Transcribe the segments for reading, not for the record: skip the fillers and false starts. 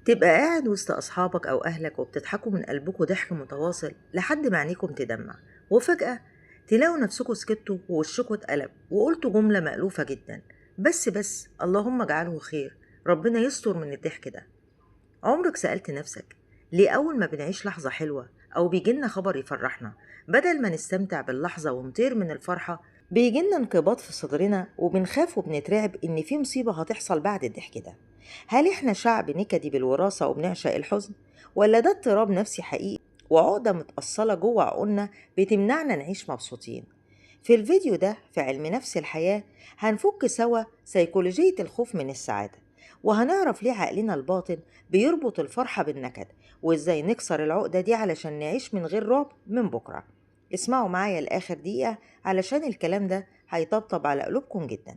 تبقى قاعد وسط أصحابك أو أهلك وبتضحكوا من قلبكوا ضحك متواصل لحد ما عينيكم تدمع، وفجأة تلاقوا نفسكوا سكتوا ووشكوا اتقلب وقلتوا جملة مألوفة جدا: بس اللهم اجعله خير، ربنا يستر من الضحك ده. عمرك سألت نفسك ليه أول ما بنعيش لحظة حلوة أو بيجيلنا خبر يفرحنا، بدل ما نستمتع باللحظة ونطير من الفرحة بيجيلنا انقباض في صدرنا وبنخاف وبنترعب إن في مصيبة هتحصل بعد الضحك ده؟ هل إحنا شعب نكدي بالوراثة وبنعشق الحزن، ولا ده اضطراب نفسي حقيقي وعقدة متأصلة جوه عقولنا بتمنعنا نعيش مبسوطين؟ في الفيديو ده في علم نفس الحياة هنفك سوا سيكولوجية الخوف من السعادة، وهنعرف ليه عقلنا الباطن بيربط الفرحة بالنكد، وإزاي نكسر العقدة دي علشان نعيش من غير رعب من بكرة. اسمعوا معايا لآخر دقيقة علشان الكلام ده هيطبطب على قلوبكم جدا.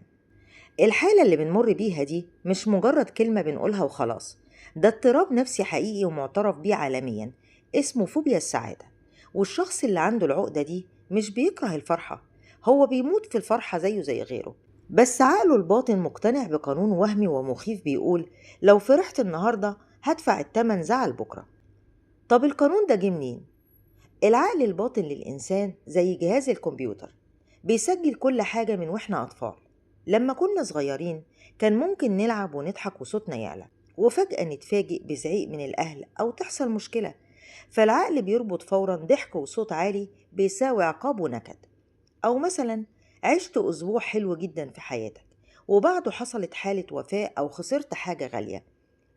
الحالة اللي بنمر بيها دي مش مجرد كلمة بنقولها وخلاص، ده اضطراب نفسي حقيقي ومعترف بيه عالميا، اسمه فوبيا السعادة. والشخص اللي عنده العقدة دي مش بيكره الفرحة، هو بيموت في الفرحة زيه زي غيره، بس عقله الباطن مقتنع بقانون وهمي ومخيف بيقول: لو فرحت النهاردة هدفع التمن زعل بكرة. طب القانون ده جه منين؟ العقل الباطن للإنسان زي جهاز الكمبيوتر، بيسجل كل حاجة من وإحنا أطفال. لما كنا صغيرين كان ممكن نلعب ونضحك وصوتنا يعلى، وفجأة نتفاجئ بزعيق من الأهل أو تحصل مشكلة، فالعقل بيربط فورا ضحك وصوت عالي بيساوي عقاب ونكد. أو مثلا عشت أسبوع حلو جدا في حياتك وبعده حصلت حالة وفاة أو خسرت حاجة غالية،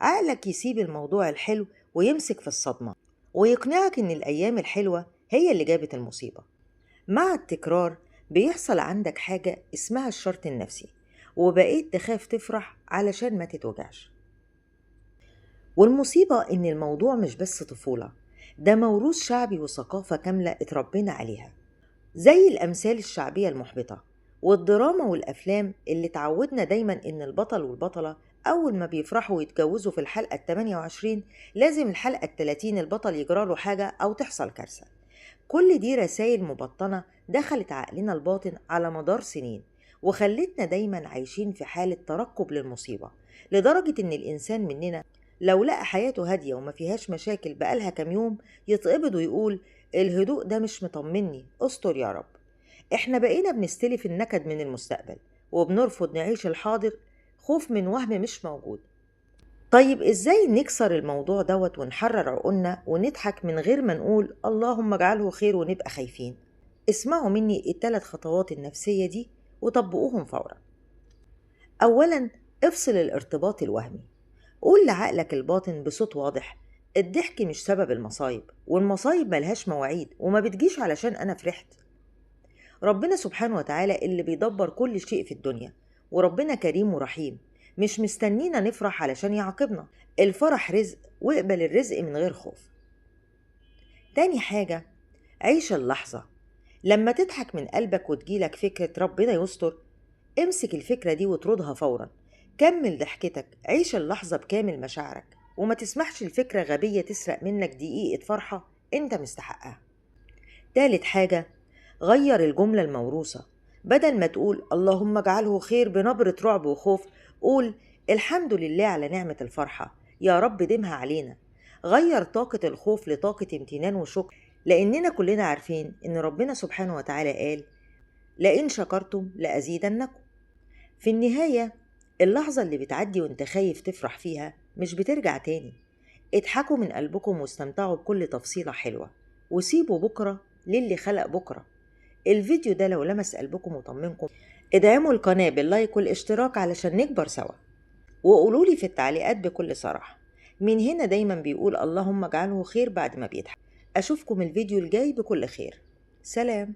عقلك يسيب الموضوع الحلو ويمسك في الصدمة ويقنعك إن الأيام الحلوة هي اللي جابت المصيبة. مع التكرار بيحصل عندك حاجة اسمها الشرط النفسي، وبقيت تخاف تفرح علشان ما تتوجعش. والمصيبة إن الموضوع مش بس طفولة، ده موروث شعبي وثقافة كاملة اتربينا عليها، زي الأمثال الشعبية المحبطة والدراما والأفلام اللي تعودنا دايما إن البطل والبطلة أول ما بيفرحوا ويتجوزوا في الحلقة 28 لازم الحلقة 30 البطل يجراله حاجة أو تحصل كارثة. كل دي رسائل مبطنة دخلت عقلنا الباطن على مدار سنين، وخلتنا دايما عايشين في حالة ترقب للمصيبة، لدرجة إن الإنسان مننا لو لقى حياته هادية وما فيهاش مشاكل بقالها كام يوم يتقبض ويقول: الهدوء ده مش مطمني، استر يا رب. احنا بقينا بنستلف النكد من المستقبل وبنرفض نعيش الحاضر، خوف من وهم مش موجود. طيب ازاي نكسر الموضوع دوت ونحرر عقولنا ونضحك من غير ما نقول اللهم اجعله خير ونبقى خايفين؟ اسمعوا مني الثلاث خطوات النفسية دي وطبقوهم فورا. اولا، افصل الارتباط الوهمي. قول لعقلك الباطن بصوت واضح: الضحك مش سبب المصايب، والمصايب ملهاش مواعيد وما بتجيش علشان انا فرحت. ربنا سبحانه وتعالى اللي بيدبر كل شيء في الدنيا، وربنا كريم ورحيم، مش مستنينا نفرح علشان يعاقبنا. الفرح رزق، واقبل الرزق من غير خوف. تاني حاجة، عيش اللحظة. لما تضحك من قلبك وتجيلك فكرة ربنا يستر، امسك الفكرة دي وتردها فورا، كمل ضحكتك، عيش اللحظة بكامل مشاعرك، وما تسمحش الفكرة غبية تسرق منك دقيقة فرحة انت مستحقها. تالت حاجة، غير الجملة الموروثة، بدل ما تقول اللهم اجعله خير بنبرة رعب وخوف، قول الحمد لله على نعمة الفرحة، يا رب ديمها علينا. غير طاقة الخوف لطاقة امتنان وشكر، لأننا كلنا عارفين إن ربنا سبحانه وتعالى قال: لئن شكرتم لأزيدنكم. في النهاية، اللحظة اللي بتعدي وانت خايف تفرح فيها مش بترجع تاني. اضحكوا من قلبكم واستمتعوا بكل تفصيلة حلوة، وسيبوا بكرة للي خلق بكرة. الفيديو ده لو لمس قلبكم وطمنكم، ادعموا القناة باللايك والاشتراك علشان نكبر سوا، وقولولي في التعليقات بكل صراحة مين هنا دايما بيقول اللهم اجعله خير بعد ما بيضحك. أشوفكم الفيديو الجاي بكل خير. سلام.